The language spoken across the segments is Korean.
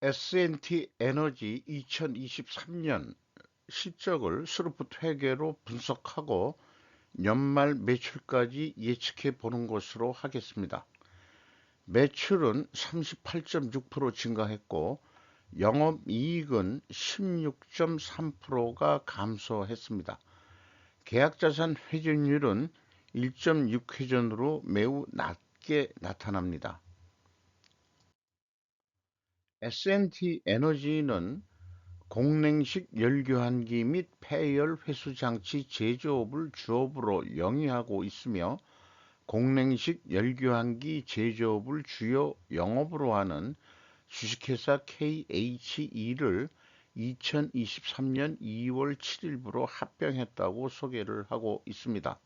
S&T 에너지 2023년 실적을 스루프트 회계로 분석하고 연말 매출까지 예측해 보는 것으로 하겠습니다. 매출은 38.6% 증가했고 영업이익은 16.3%가 감소했습니다. 계약자산 회전율은 1.6회전으로 매우 낮게 나타납니다. S&T 에너지는 공냉식 열교환기 및 폐열 회수 장치 제조업을 주업으로 영위하고 있으며 공냉식 열교환기 제조업을 주요 영업으로 하는 주식회사 KHE를 2023년 2월 7일부로 합병했다고 소개를 하고 있습니다.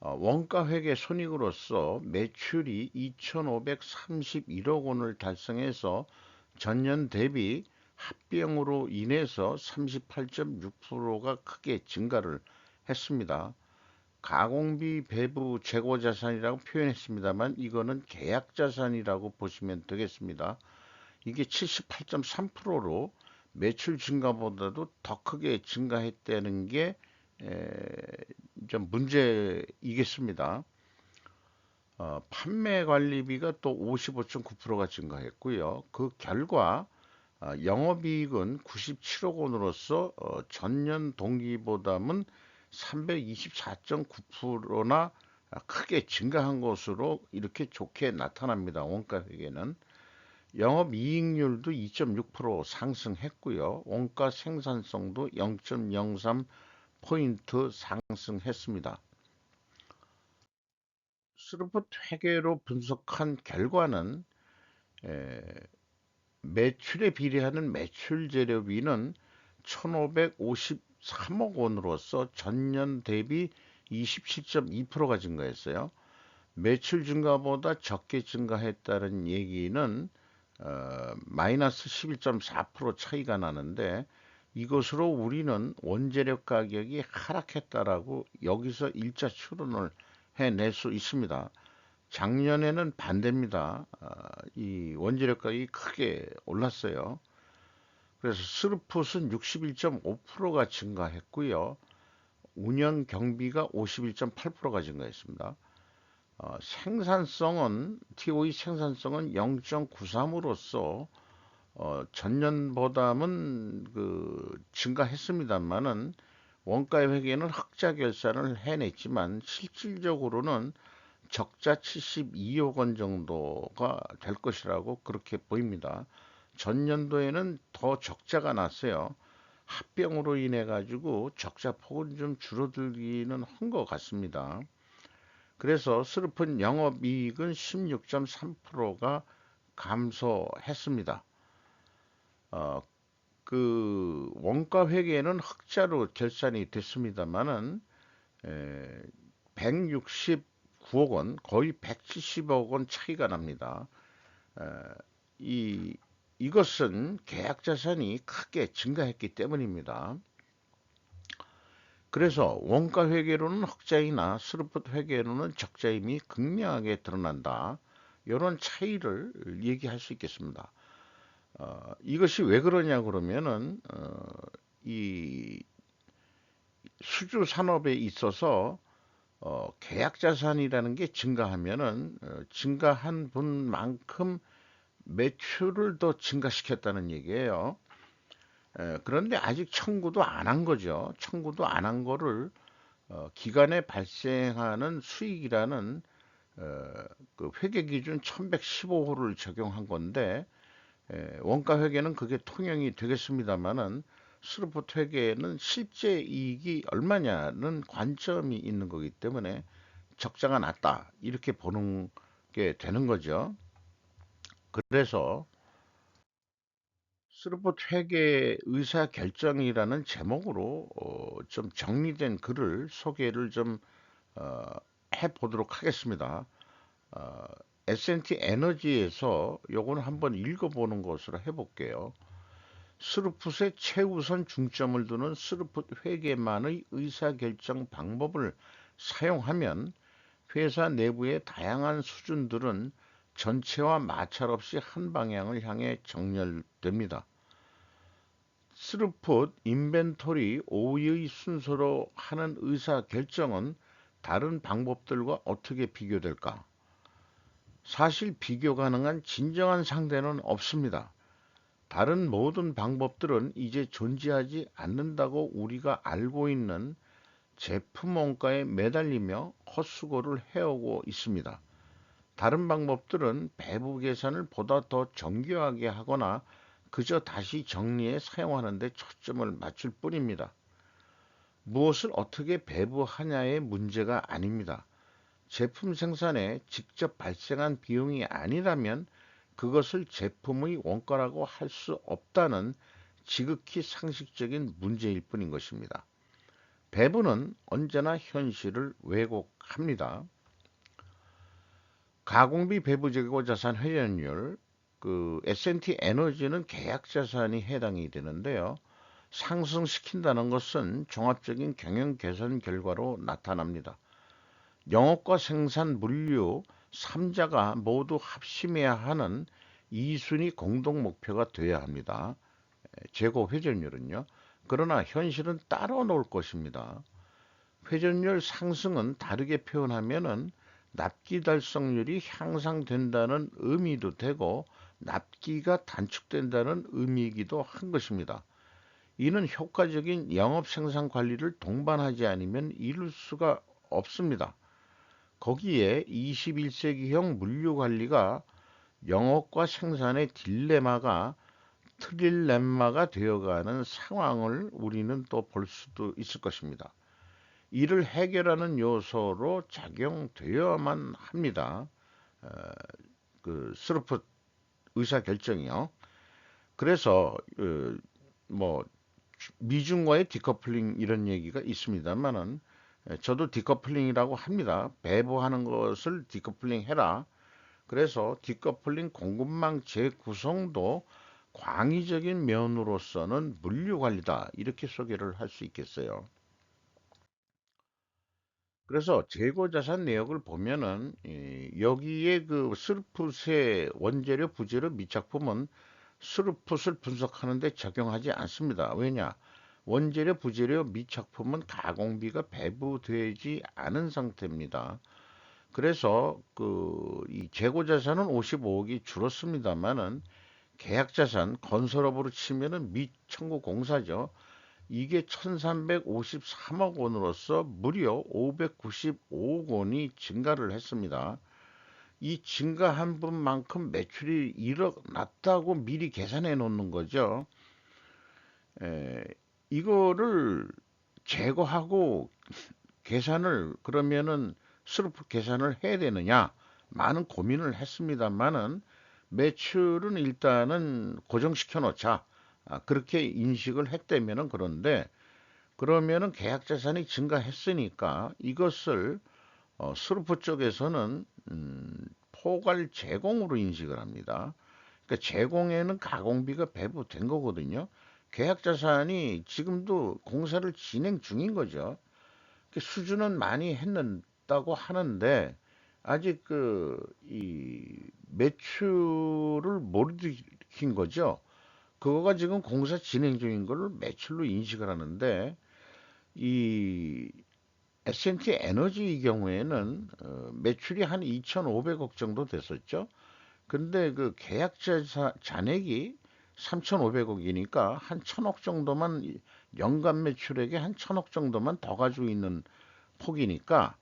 원가회계 손익으로서 매출이 2,531억 원을 달성해서 전년 대비 합병으로 인해서 38.6%가 크게 증가를 했습니다. 가공비 배부 재고 자산이라고 표현했습니다만 이거는 계약 자산이라고 보시면 되겠습니다. 이게 78.3%로 매출 증가보다도 더 크게 증가했다는 게 좀 문제이겠습니다. 판매 관리비가 또 55.9%가 증가했고요. 그 결과 영업이익은 97억 원으로서 전년 동기보다는 324.9%나 크게 증가한 것으로 이렇게 좋게 나타납니다. 원가회계는. 영업이익률도 2.6% 상승했고요. 원가 생산성도 0.03포인트 상승했습니다. 스루프트 회계로 분석한 결과는 매출에 비례하는 매출 재료비는 1,553억 원으로서 전년 대비 27.2%가 증가했어요. 매출 증가보다 적게 증가했다는 얘기는 마이너스 11.4% 차이가 나는데 이것으로 우리는 원재료 가격이 하락했다라고 여기서 일자 추론을 해낼 수 있습니다. 작년에는 반대입니다. 이 원재료 가격이 크게 올랐어요. 그래서 스루풋은 61.5%가 증가했고요. 운영 경비가 51.8%가 증가했습니다. 생산성은 TOE 생산성은 0.93으로서 전년보다는 증가했습니다만은 원가 회계는 흑자 결산을 해냈지만 실질적으로는 적자 72억 원 정도가 될 것이라고 그렇게 보입니다. 전년도에는 더 적자가 났어요. 합병으로 인해 가지고 적자 폭은 좀 줄어들기는 한 것 같습니다. 그래서 슬픈 영업이익은 16.3%가 감소했습니다. 어, 그 원가 회계는 흑자로 결산이 됐습니다만은 169억 원, 거의 170억 원 차이가 납니다. 에, 이 이것은 계약 자산이 크게 증가했기 때문입니다. 그래서 원가 회계로는 흑자이나 스루프트 회계로는 적자임이 극명하게 드러난다. 이런 차이를 얘기할 수 있겠습니다. 이것이 왜 그러냐 그러면은 이 수주 산업에 있어서 계약 자산이라는 게 증가하면은 증가한 분만큼 매출을 더 증가시켰다는 얘기예요. 그런데 아직 청구도 안 한 거죠. 청구도 안 한 거를 기간에 발생하는 수익이라는 그 회계 기준 1115호를 적용한 건데 원가 회계는 그게 통용이 되겠습니다만은 스루프트 회계에는 실제 이익이 얼마냐는 관점이 있는 거기 때문에 적자가 났다 이렇게 보는 게 되는 거죠. 그래서 스루프트 회계 의사 결정이라는 제목으로 좀 정리된 글을 소개를 좀 어, 해보도록 하겠습니다. 어, S&T 에너지에서 요거는 한번 읽어보는 것으로 해볼게요. 스루풋에 최우선 중점을 두는 스루풋 회계만의 의사결정 방법을 사용하면 회사 내부의 다양한 수준들은 전체와 마찰 없이 한 방향을 향해 정렬됩니다. 스루풋, 인벤토리, 오의 순서로 하는 의사 결정은 다른 방법들과 어떻게 비교될까? 사실 비교 가능한 진정한 상대는 없습니다. 다른 모든 방법들은 이제 존재하지 않는다고 우리가 알고 있는 제품 원가에 매달리며 헛수고를 해오고 있습니다. 다른 방법들은 배부 계산을 보다 더 정교하게 하거나 그저 다시 정리해 사용하는 데 초점을 맞출 뿐입니다. 무엇을 어떻게 배부하냐의 문제가 아닙니다. 제품 생산에 직접 발생한 비용이 아니라면 그것을 제품의 원가라고 할 수 없다는 지극히 상식적인 문제일 뿐인 것입니다. 배부는 언제나 현실을 왜곡합니다. 가공비 배부 재고 자산 회전율, S&T 에너지는 계약 자산이 해당이 되는데요. 상승시킨다는 것은 종합적인 경영 개선 결과로 나타납니다. 영업과 생산, 물류 3자가 모두 합심해야 하는 2순위 공동 목표가 되어야 합니다. 재고 회전율은요. 그러나 현실은 따로 놓을 것입니다. 회전율 상승은 다르게 표현하면은 납기 달성률이 향상된다는 의미도 되고 납기가 단축된다는 의미이기도 한 것입니다. 이는 효과적인 영업 생산 관리를 동반하지 않으면 이룰 수가 없습니다. 거기에 21세기형 물류 관리가 영업과 생산의 트릴레마가 되어가는 상황을 우리는 또 볼 수도 있을 것입니다. 이를 해결하는 요소로 작용되어야만 합니다. 어, 스루풋 의사결정이요. 그래서 뭐 미중과의 디커플링 이런 얘기가 있습니다만은 저도 디커플링이라고 합니다. 배부하는 것을 디커플링 해라. 그래서 디커플링 공급망 재구성도 광의적인 면으로서는 물류 관리다. 이렇게 소개를 할 수 있겠어요. 그래서 재고 자산 내역을 보면은 여기에 그 스루풋의 원재료, 부재료, 미착품은 스루풋을 분석하는 데 적용하지 않습니다. 왜냐? 원재료, 부재료, 미착품은 가공비가 배부되지 않은 상태입니다. 그래서 이 재고 자산은 55억이 줄었습니다만은 계약 자산, 건설업으로 치면은 미청구 공사죠. 이게 1353억 원으로서 무려 595억 원이 증가를 했습니다. 이 증가한 분만큼 매출이 1억 났다고 미리 계산해 놓는 거죠. 에, 이거를 제거하고 계산을 그러면은 스루프 계산을 해야 되느냐? 많은 고민을 했습니다만은 매출은 일단은 고정시켜 놓자. 그렇게 인식을 했다면은 그런데 그러면은 계약 자산이 증가했으니까 이것을 스루프 쪽에서는 포괄 제공으로 인식을 합니다. 그러니까 제공에는 가공비가 배부된 거거든요. 계약 자산이 지금도 공사를 진행 중인 거죠. 수주는 많이 했다고 하는데 아직 이 매출을 못 일으킨 거죠. 그거가 지금 공사 진행 중인 걸 매출로 인식을 하는데 이 S&T 에너지 경우에는 매출이 한 2,500억 정도 됐었죠. 근데 그 계약자 잔액이 3,500억이니까 한 1,000억 정도만 연간 매출액의 한 1,000억 정도만 더 가지고 있는 폭이니까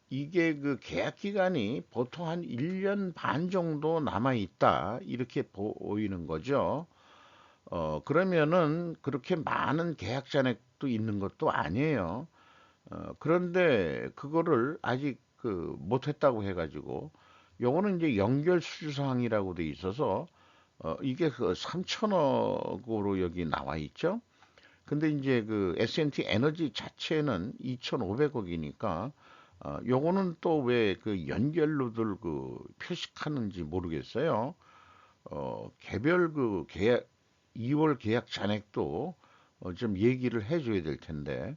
이게 그 계약 기간이 보통 한 1년 반 정도 남아 있다 이렇게 보이는 거죠. 그러면은 그렇게 많은 계약 잔액도 있는 것도 아니에요. 그런데 그거를 아직 못했다고 해가지고 요거는 이제 연결 수주사항이라고 돼 있어서 이게 그 3천억으로 여기 나와 있죠. 근데 이제 그 S&T 에너지 자체는 2,500억이니까 요거는 또 왜 그 연결로들 표식하는지 모르겠어요. 개별 계약 2월 계약 잔액도 좀 얘기를 해줘야 될 텐데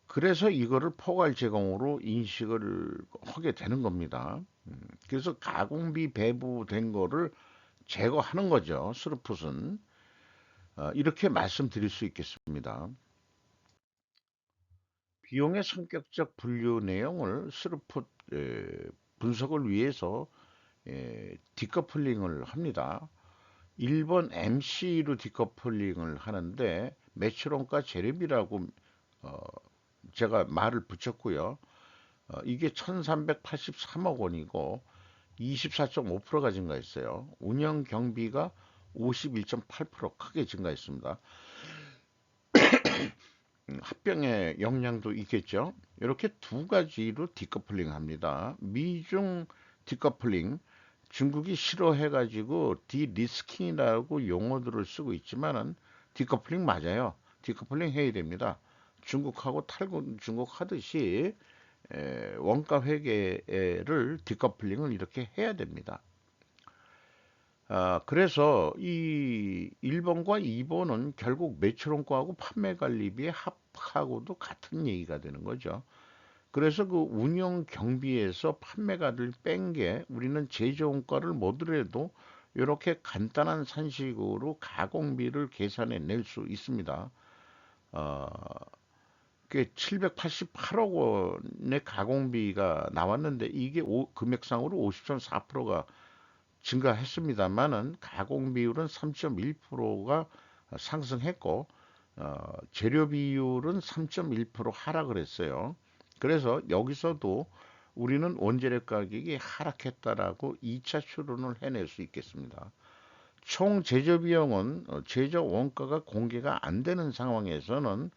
그래서 이거를 포괄 제공으로 인식을 하게 되는 겁니다. 그래서 가공비 배부된 거를 제거하는 거죠. 스루풋은. 이렇게 말씀드릴 수 있겠습니다. 비용의 성격적 분류 내용을 스루풋 분석을 위해서 디커플링을 합니다. 1번 MC로 디커플링을 하는데 매출원가 재료비라고 어, 제가 말을 붙였고요. 이게 1383억 원이고 24.5%가 증가했어요. 운영 경비가 51.8% 크게 증가했습니다. 합병의 영향도 있겠죠. 이렇게 두 가지로 디커플링 합니다. 미중 디커플링, 중국이 싫어해가지고 디리스킹이라고 용어들을 쓰고 있지만은 디커플링 맞아요. 디커플링 해야 됩니다. 중국하고 탈군 중국 하듯이 원가 회계를 디커플링을 이렇게 해야 됩니다. 그래서 이 1번과 2번은 결국 매출원가하고 판매 관리비의 합하고도 같은 얘기가 되는 거죠. 그래서 그 운영 경비에서 판매가를 뺀 게 우리는 제조원가를 모두라도 이렇게 간단한 산식으로 가공비를 계산해 낼 수 있습니다. 어, 그 788억 원의 가공비가 나왔는데 이게 금액상으로 50.4%가 증가했습니다만은 가공 비율은 3.1%가 상승했고 재료 비율은 3.1% 하락을 했어요. 그래서 여기서도 우리는 원재료 가격이 하락했다라고 2차 추론을 해낼 수 있겠습니다. 총 제조 비용은 제조 원가가 공개가 안 되는 상황에서는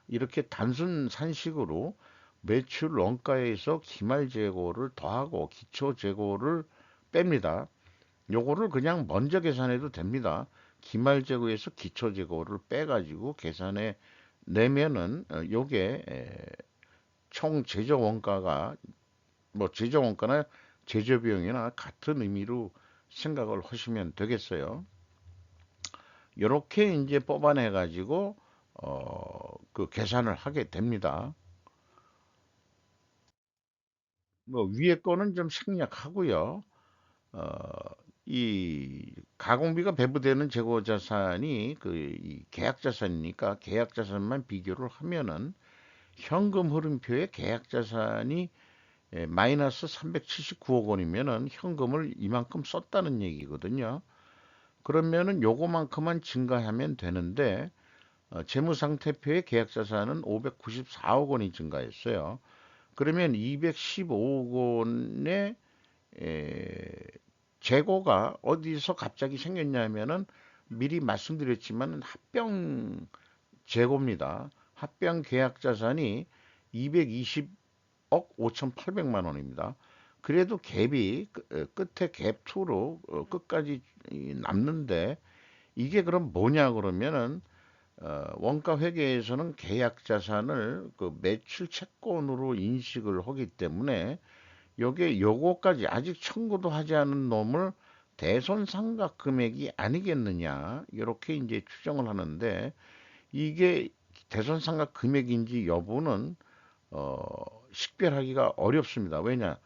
이렇게 단순 산식으로 매출 원가에서 기말 재고를 더하고 기초 재고를 뺍니다. 요거를 그냥 먼저 계산해도 됩니다. 기말재고에서 기초재고를 빼가지고 계산해 내면은 요게 총 제조 원가가 뭐 제조 원가나 제조 비용이나 같은 의미로 생각을 하시면 되겠어요. 요렇게 이제 뽑아내 가지고 그 계산을 하게 됩니다. 뭐 위에 거는 좀 생략하고요. 어, 이 가공비가 배부되는 재고자산이 이 계약자산이니까 계약자산만 비교를 하면은 현금 흐름표에 계약자산이 마이너스 379억 원이면은 현금을 이만큼 썼다는 얘기거든요. 그러면은 요거만큼만 증가하면 되는데 재무상태표의 계약자산은 594억 원이 증가했어요. 그러면 215억 원의 재고가 어디서 갑자기 생겼냐면은 미리 말씀드렸지만 합병 재고입니다. 합병 계약 자산이 220억 5,800만 원입니다. 그래도 갭이 끝에 갭2로 끝까지 남는데 이게 그럼 뭐냐 그러면은 원가 회계에서는 계약 자산을 그 매출 채권으로 인식을 하기 때문에 요거까지 아직 청구도 하지 않은 놈을 대손상각 금액이 아니겠느냐 이렇게 이제 추정을 하는데 이게 대손상각 금액인지 여부는 어, 식별하기가 어렵습니다. 왜냐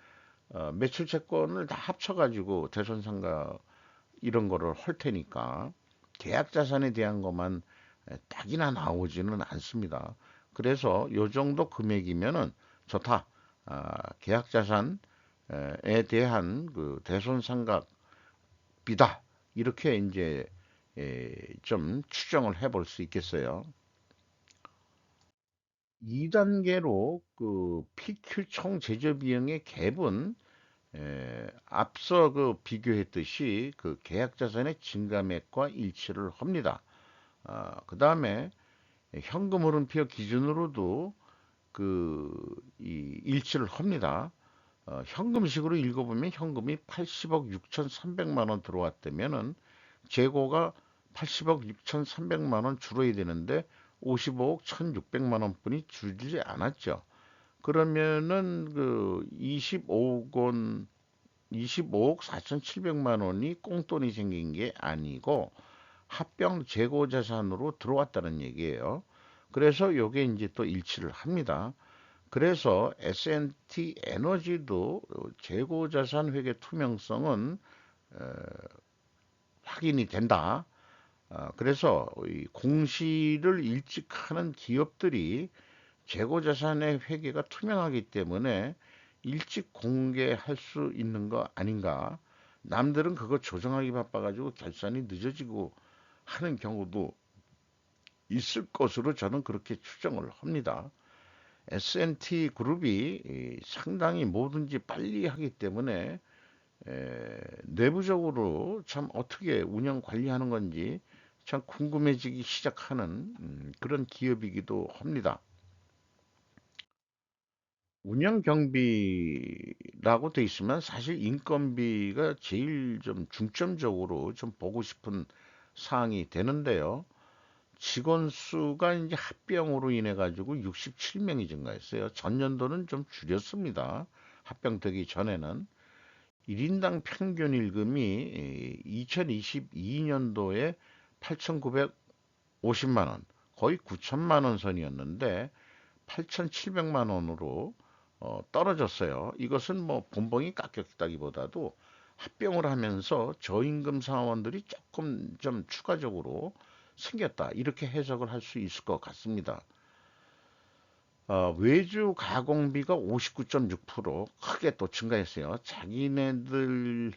매출 채권을 다 합쳐가지고 대손상각 이런 거를 할 테니까 계약 자산에 대한 것만 딱이나 나오지는 않습니다. 그래서 요 정도 금액이면은 좋다. 계약 자산에 대한 그 대손상각비다. 이렇게 이제 좀 추정을 해볼 수 있겠어요. 2단계로 그 PQ 총 제조 비용의 갭은 앞서 그 비교했듯이 그 계약 자산의 증가맥과 일치를 합니다. 그 다음에 현금 흐름표 기준으로도 이 일치를 합니다. 현금식으로 읽어보면 현금이 80억 6,300만 원 들어왔다면은 재고가 80억 6,300만 원 줄어야 되는데 55억 1,600만 원뿐이 줄지 않았죠. 그러면은 그 25억 원, 25억 4,700만 원이 꽁돈이 생긴 게 아니고 합병 재고 자산으로 들어왔다는 얘기예요. 그래서 요게 이제 또 일치를 합니다. 그래서 S&T 에너지도 재고자산 회계 투명성은 어, 확인이 된다. 그래서 이 공시를 일찍 하는 기업들이 재고자산의 회계가 투명하기 때문에 일찍 공개할 수 있는 거 아닌가. 남들은 그거 조정하기 바빠가지고 결산이 늦어지고 하는 경우도 있을 것으로 저는 그렇게 추정을 합니다. S&T 그룹이 상당히 뭐든지 빨리 하기 때문에 내부적으로 참 어떻게 운영 관리하는 건지 참 궁금해지기 시작하는 그런 기업이기도 합니다. 운영 경비라고 돼 있으면 사실 인건비가 제일 좀 중점적으로 좀 보고 싶은 사항이 되는데요. 직원 수가 이제 합병으로 인해 가지고 67명이 증가했어요. 전년도는 좀 줄였습니다. 합병되기 전에는 1인당 평균 일금이 2022년도에 8,950만 원, 거의 9천만 원 선이었는데 8,700만 원으로 떨어졌어요. 이것은 뭐 본봉이 깎였다기보다도 합병을 하면서 저임금 사원들이 조금 좀 추가적으로 생겼다. 이렇게 해석을 할 수 있을 것 같습니다. 외주 가공비가 59.6% 크게 또 증가했어요. 자기네들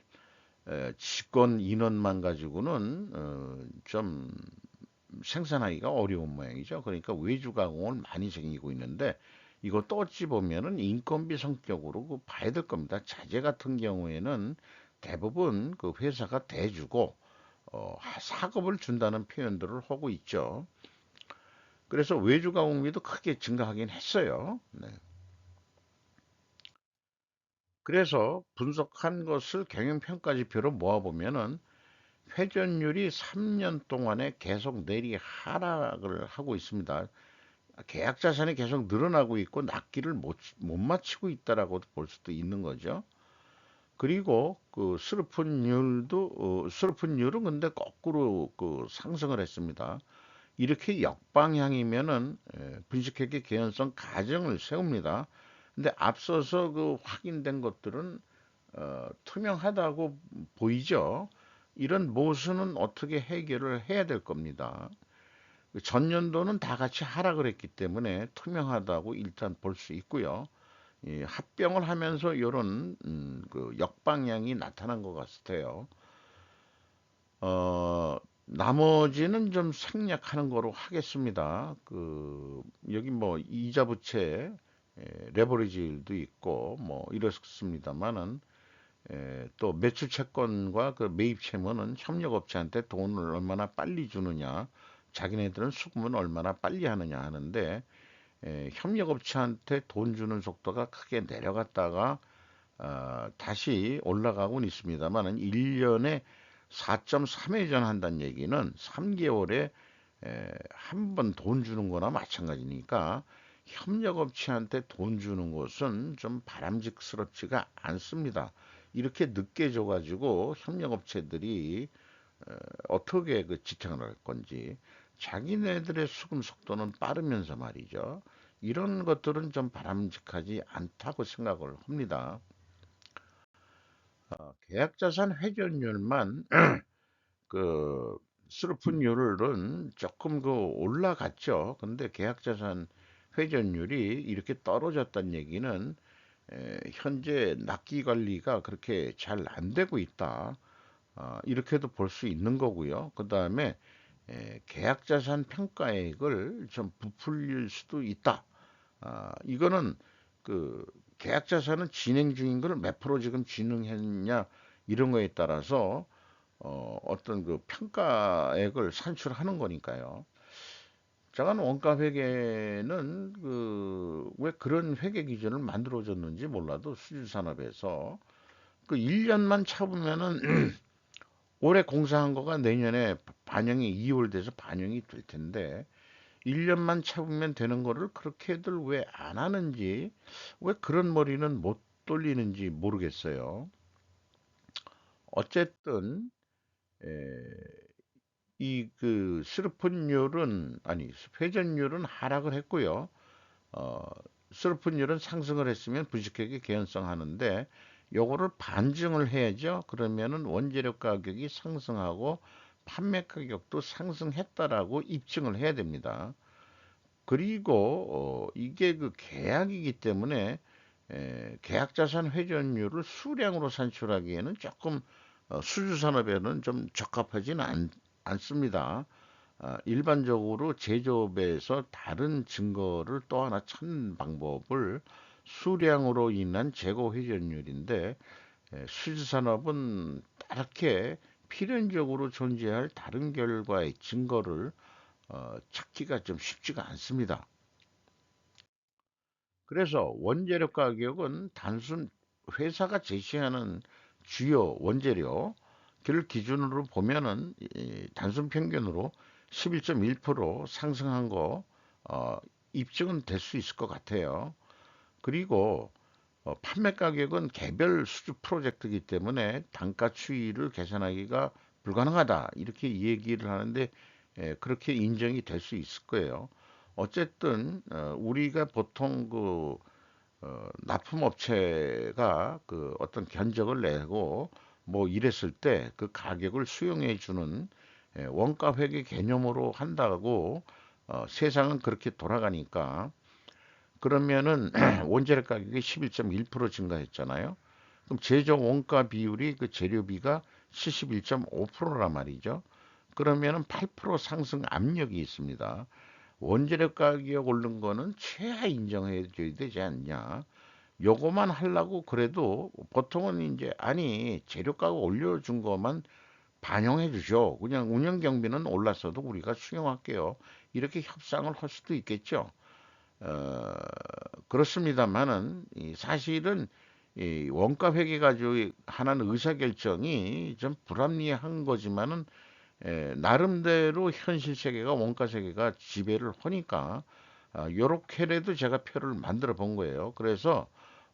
직원 인원만 가지고는 좀 생산하기가 어려운 모양이죠. 그러니까 외주 가공을 많이 생기고 있는데 이것도 어찌 보면은 인건비 성격으로 그 봐야 될 겁니다. 자재 같은 경우에는 대부분 그 회사가 대주고 사급을 준다는 표현들을 하고 있죠. 그래서 외주 가공비도 크게 증가하긴 했어요. 네. 그래서 분석한 것을 경영평가지표로 모아보면은 회전율이 3년 동안에 계속 내리 하락을 하고 있습니다. 계약 자산이 계속 늘어나고 있고 납기를 못 마치고 있다라고 볼 수도 있는 거죠. 그리고 그 스루픈율은 근데 거꾸로 그 상승을 했습니다. 이렇게 역방향이면은 분식회계 개연성 가정을 세웁니다. 근데 앞서서 그 확인된 것들은 투명하다고 보이죠. 이런 모순은 어떻게 해결을 해야 될 겁니다. 전년도는 다 같이 하락을 했기 때문에 투명하다고 일단 볼 수 있고요. 이 합병을 하면서 이런 그 역방향이 나타난 것 같아요. 나머지는 좀 생략하는 거로 하겠습니다. 그 여기 뭐 이자 부채, 레버리지도 있고 뭐 이렇습니다만은 또 매출 채권과 그 매입 채무는 협력업체한테 돈을 얼마나 빨리 주느냐, 자기네들은 수금은 얼마나 빨리 하느냐 하는데 협력업체한테 돈 주는 속도가 크게 내려갔다가 다시 올라가고는 있습니다만은 1년에 4.3회전 한다는 얘기는 3개월에 한 번 돈 주는 거나 마찬가지니까 협력업체한테 돈 주는 것은 좀 바람직스럽지가 않습니다. 이렇게 늦게 줘가지고 협력업체들이 어떻게 그 지탱을 할 건지 자기네들의 수금 속도는 빠르면서 말이죠. 이런 것들은 좀 바람직하지 않다고 생각을 합니다. 계약자산 회전율만 그 스루픈율은 조금 그 올라갔죠. 근데 계약자산 회전율이 이렇게 떨어졌다는 얘기는 현재 납기 관리가 그렇게 잘 안 되고 있다. 이렇게도 볼 수 있는 거고요. 그 다음에 계약자산 평가액을 좀 부풀릴 수도 있다. 이거는 그 계약자산은 진행 중인 걸 몇 프로 지금 진행했냐 이런 거에 따라서 어떤 그 평가액을 산출하는 거니까요. 작은 원가 회계는 그 왜 그런 회계 기준을 만들어줬는지 몰라도 수주산업에서 그 1년만 참으면은 올해 공사한 거가 내년에 반영이 2월 돼서 반영이 될 텐데 1년만 참으면 되는 거를 그렇게들 왜 안 하는지 왜 그런 머리는 못 돌리는지 모르겠어요. 어쨌든 이 그 스루픈율은 아니 회전율은 하락을 했고요. 어, 슬픈율은 상승을 했으면 부직하게 개연성 하는데 요거를 반증을 해야죠. 그러면은 원재료 가격이 상승하고 판매 가격도 상승했다라고 입증을 해야 됩니다. 그리고 이게 그 계약이기 때문에 계약자산 회전율을 수량으로 산출하기에는 조금 수주산업에는 좀 적합하지는 않습니다. 일반적으로 제조업에서 다른 증거를 또 하나 찾는 방법을 수량으로 인한 재고 회전율인데 수주산업은 딱히 필연적으로 존재할 다른 결과의 증거를 찾기가 좀 쉽지가 않습니다. 그래서 원재료 가격은 단순 회사가 제시하는 주요 원재료를 기준으로 보면은 단순 평균으로 11.1% 상승한 거 입증은 될 수 있을 것 같아요. 그리고 판매 가격은 개별 수주 프로젝트이기 때문에 단가 추이를 계산하기가 불가능하다 이렇게 얘기를 하는데 그렇게 인정이 될 수 있을 거예요. 어쨌든 우리가 보통 그 납품업체가 그 어떤 견적을 내고 뭐 이랬을 때 그 가격을 수용해 주는 원가 회계 개념으로 한다고 세상은 그렇게 돌아가니까 그러면은 원재료 가격이 11.1% 증가했잖아요. 그럼 제조 원가 비율이 그 재료비가 71.5%란 말이죠. 그러면은 8% 상승 압력이 있습니다. 원재료 가격 오른 거는 최하 인정해 줘야 되지 않냐. 요거만 하려고 그래도 보통은 이제 아니 재료가가 올려준 것만 반영해 주죠. 그냥 운영 경비는 올랐어도 우리가 수용할게요. 이렇게 협상을 할 수도 있겠죠. 어, 그렇습니다만은 사실은 이 원가 회계 가지고 하는 의사결정이 좀 불합리한 거지만은 나름대로 현실 세계가 원가 세계가 지배를 하니까 요렇게라도 제가 표를 만들어 본 거예요. 그래서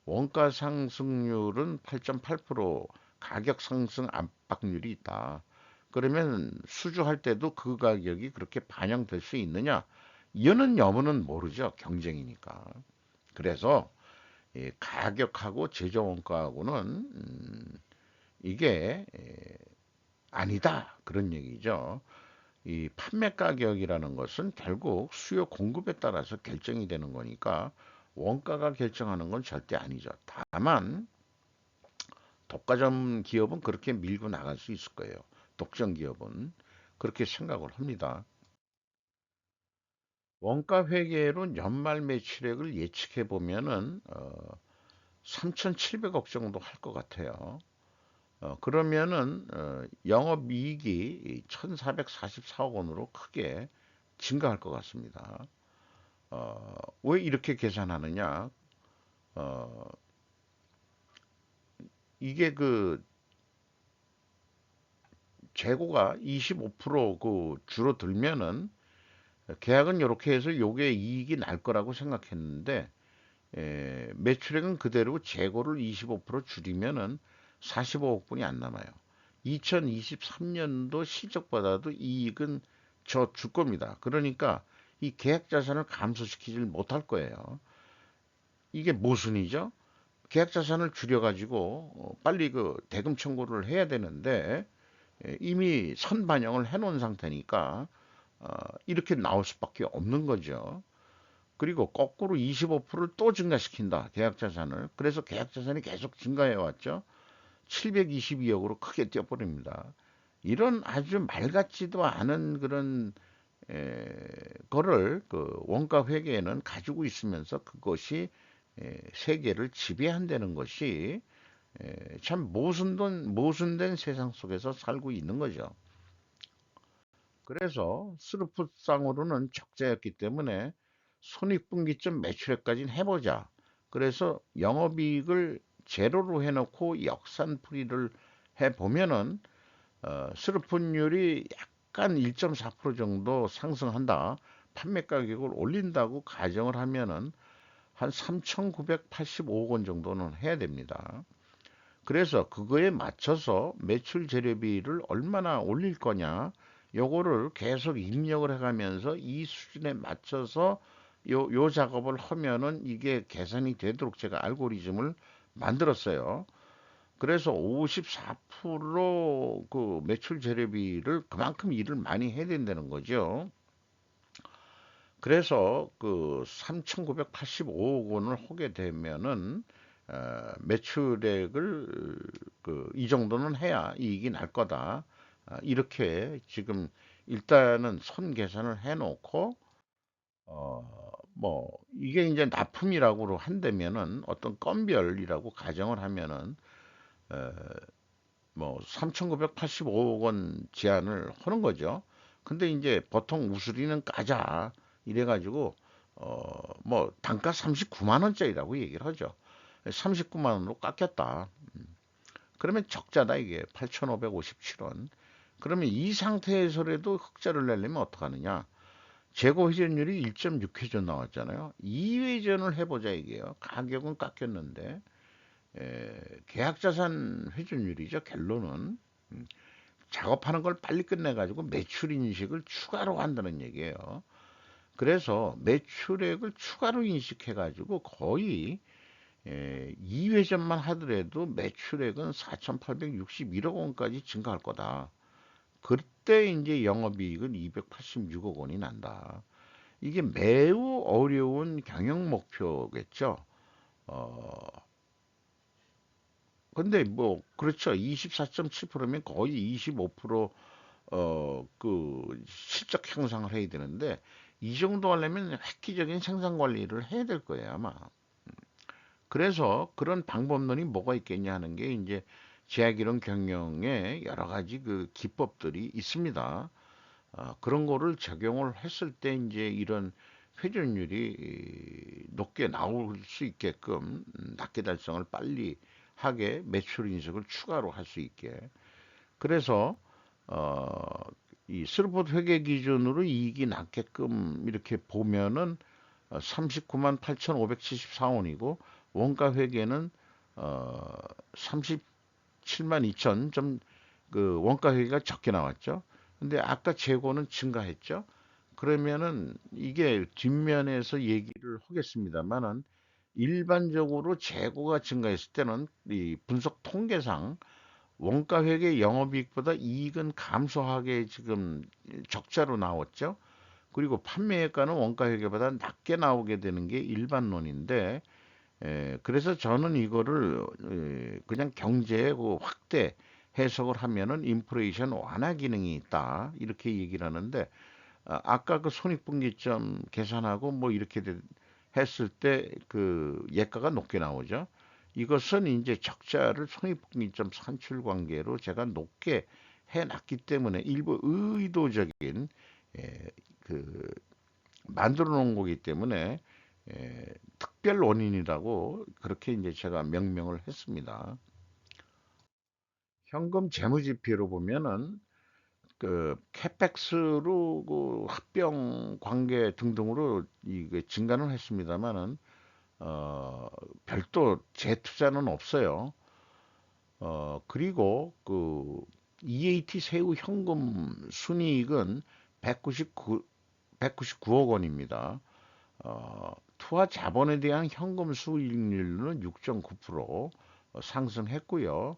원가 상승률은 8.8%, 가격 상승 압박률이 있다. 그러면 수주할 때도 그 가격이 그렇게 반영될 수 있느냐? 이거는 여부는 모르죠. 경쟁이니까. 그래서 가격하고 제조 원가하고는 이게 아니다. 그런 얘기죠. 이 판매 가격이라는 것은 결국 수요 공급에 따라서 결정이 되는 거니까 원가가 결정하는 건 절대 아니죠. 다만 독과점 기업은 그렇게 밀고 나갈 수 있을 거예요. 독점 기업은 그렇게 생각을 합니다. 원가 회계로 연말 매출액을 예측해 보면은 3,700억 정도 할 것 같아요. 그러면은 영업이익이 1,444억 원으로 크게 증가할 것 같습니다. 왜 이렇게 계산하느냐? 어, 이게 그 재고가 25%그 줄어들면은 계약은 이렇게 해서 요게 이익이 날 거라고 생각했는데 매출액은 그대로 재고를 25% 줄이면은 45억 분이 안 남아요. 2023년도 실적보다도 이익은 저 줄 겁니다. 그러니까 이 계약 자산을 감소시키질 못할 거예요. 이게 모순이죠. 계약 자산을 줄여가지고 빨리 그 대금 청구를 해야 되는데 이미 선반영을 해놓은 상태니까 이렇게 나올 수밖에 없는 거죠. 그리고 거꾸로 25%를 또 증가시킨다. 계약 자산을. 그래서 계약 자산이 계속 증가해 왔죠. 722억으로 크게 뛰어버립니다. 이런 아주 말 같지도 않은 그런 거를 그 원가 회계에는 가지고 있으면서 그것이 세계를 지배한다는 것이 참 모순된 세상 속에서 살고 있는 거죠. 그래서 스루프상으로는 적자였기 때문에 손익분기점 매출액까지는 해보자. 그래서 영업이익을 제로로 해놓고 역산풀이를 해보면은 스루프율이 약간 1.4% 정도 상승한다. 판매 가격을 올린다고 가정을 하면은 한 3,985억 원 정도는 해야 됩니다. 그래서 그거에 맞춰서 매출 재료비를 얼마나 올릴 거냐, 요거를 계속 입력을 해가면서 이 수준에 맞춰서 요 작업을 하면은 이게 개선이 되도록 제가 알고리즘을 만들었어요. 그래서 54%그 매출 재료비를 그만큼 일을 많이 해야 된다는 거죠. 그래서 그 3,985억 원을 하게 되면은 매출액을 그 이 정도는 해야 이익이 날 거다. 이렇게 지금 일단은 손 계산을 해놓고 뭐 이게 이제 납품이라고 한다면은 어떤 건별이라고 가정을 하면은 어, 뭐 3,985억 원 제한을 하는 거죠. 근데 이제 보통 우수리는 까자 이래가지고 뭐 단가 39만 원짜리라고 얘기를 하죠. 39만 원으로 깎였다. 그러면 적자다 이게 8,557원. 그러면 이 상태에서라도 흑자를 내려면 어떡하느냐? 재고 회전율이 1.6회전 나왔잖아요. 2회전을 해보자 이게요. 가격은 깎였는데 계약자산 회전율이죠. 결론은 작업하는 걸 빨리 끝내가지고 매출 인식을 추가로 한다는 얘기예요. 그래서 매출액을 추가로 인식해가지고 거의 2회전만 하더라도 매출액은 4,861억 원까지 증가할 거다. 그때 이제 영업이익은 286억 원이 난다. 이게 매우 어려운 경영 목표겠죠. 어, 근데 뭐 그렇죠. 24.7%면 거의 25% 그 실적 향상을 해야 되는데 이 정도 하려면 획기적인 생산 관리를 해야 될 거예요, 아마. 그래서 그런 방법론이 뭐가 있겠냐 하는 게 이제 제약이론 경영에 여러 가지 그 기법들이 있습니다. 그런 거를 적용을 했을 때 이제 이런 회전율이 높게 나올 수 있게끔 납기 달성을 빨리 하게 매출 인식을 추가로 할 수 있게. 그래서 어, 이 스루포트 회계 기준으로 이익이 낮게끔 이렇게 보면은 39만 8,574원이고 원가 회계는 어, 37만 2천 좀 그 원가 회계가 적게 나왔죠. 근데 아까 재고는 증가했죠. 그러면은 이게 뒷면에서 얘기를 하겠습니다만은 일반적으로 재고가 증가했을 때는 이 분석 통계상 원가 회계 영업이익보다 이익은 감소하게 지금 적자로 나왔죠. 그리고 판매액가는 원가 회계보다 낮게 나오게 되는 게 일반론인데, 그래서 저는 이거를 그냥 경제의 그 확대 해석을 하면은 인플레이션 완화 기능이 있다 이렇게 얘기를 하는데 아까 그 손익분기점 계산하고 뭐 이렇게 했을 때 그 예가가 높게 나오죠. 이것은 이제 적자를 손익분기점 산출 관계로 제가 높게 해놨기 때문에 일부 의도적인 그 만들어 놓은 거기 때문에 특별 원인이라고 그렇게 이제 제가 명명을 했습니다. 현금 재무지표로 보면은 그 캐펙스로 그 합병 관계 등등으로 이게 증가는 했습니다만은 별도 재투자는 없어요. 그리고 그 EAT 세후 현금 순이익은 199 199억 원입니다. 투하 자본에 대한 현금 수익률은 6.9% 상승했고요.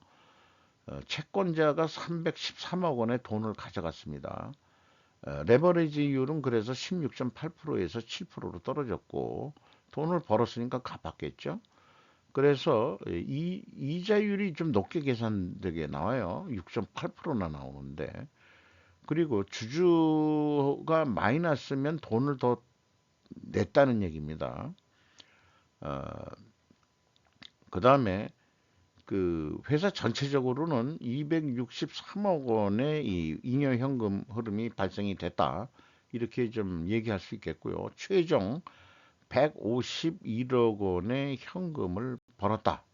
채권자가 313억 원의 돈을 가져갔습니다. 레버리지율은 그래서 16.8%에서 7%로 떨어졌고 돈을 벌었으니까 갚았겠죠. 그래서 이 이자율이 좀 높게 계산되게 나와요. 6.8%나 나오는데 그리고 주주가 마이너스면 돈을 더 냈다는 얘기입니다. 어, 그 다음에 그 회사 전체적으로는 263억 원의 이 잉여 현금 흐름이 발생이 됐다. 이렇게 좀 얘기할 수 있겠고요. 최종 151억 원의 현금을 벌었다.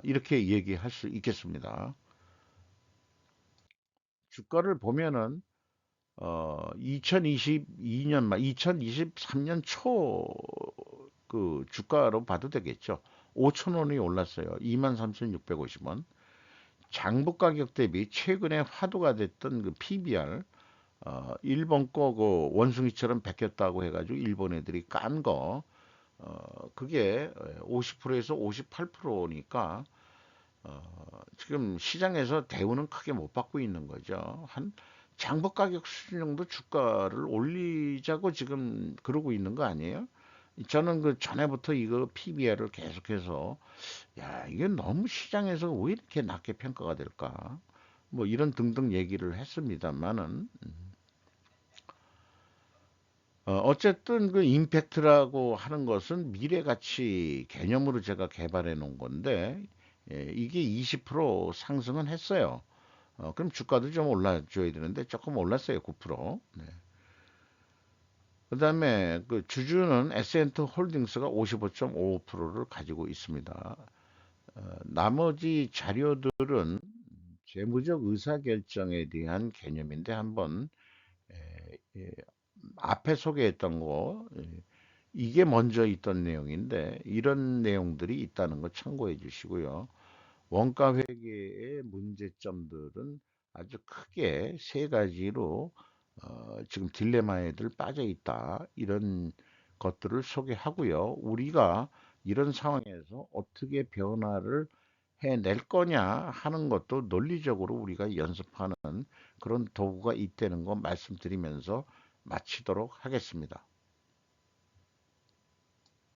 이렇게 얘기할 수 있겠습니다. 주가를 보면은 2022년 말 2023년 초 그 주가로 봐도 되겠죠. 5천 원이 올랐어요. 23,650원. 장부 가격 대비 최근에 화두가 됐던 그 PBR 일본 거 그 원숭이처럼 베꼈다고 해가지고 일본 애들이 깐 거, 그게 50%에서 58%니까 지금 시장에서 대우는 크게 못 받고 있는 거죠. 한 장부 가격 수준 정도 주가를 올리자고 지금 그러고 있는 거 아니에요? 저는 그 전에부터 이거 PBR을 계속해서 야, 이게 너무 시장에서 왜 이렇게 낮게 평가가 될까? 뭐 이런 등등 얘기를 했습니다만은 어쨌든 그 임팩트라고 하는 것은 미래 가치 개념으로 제가 개발해 놓은 건데 이게 20% 상승은 했어요. 그럼 주가도 좀 올라줘야 되는데 조금 올랐어요. 9%. 네. 그다음에 그 주주는 에센트 홀딩스가 55.55%를 가지고 있습니다. 나머지 자료들은 재무적 의사결정에 대한 개념인데 한번 예, 앞에 소개했던 거 이게 먼저 있던 내용인데 이런 내용들이 있다는 거 참고해 주시고요. 원가 회계의 문제점들은 아주 크게 세 가지로 지금 딜레마에들 빠져 있다. 이런 것들을 소개하고요. 우리가 이런 상황에서 어떻게 변화를 해낼 거냐 하는 것도 논리적으로 우리가 연습하는 그런 도구가 있다는 거 말씀드리면서 마치도록 하겠습니다.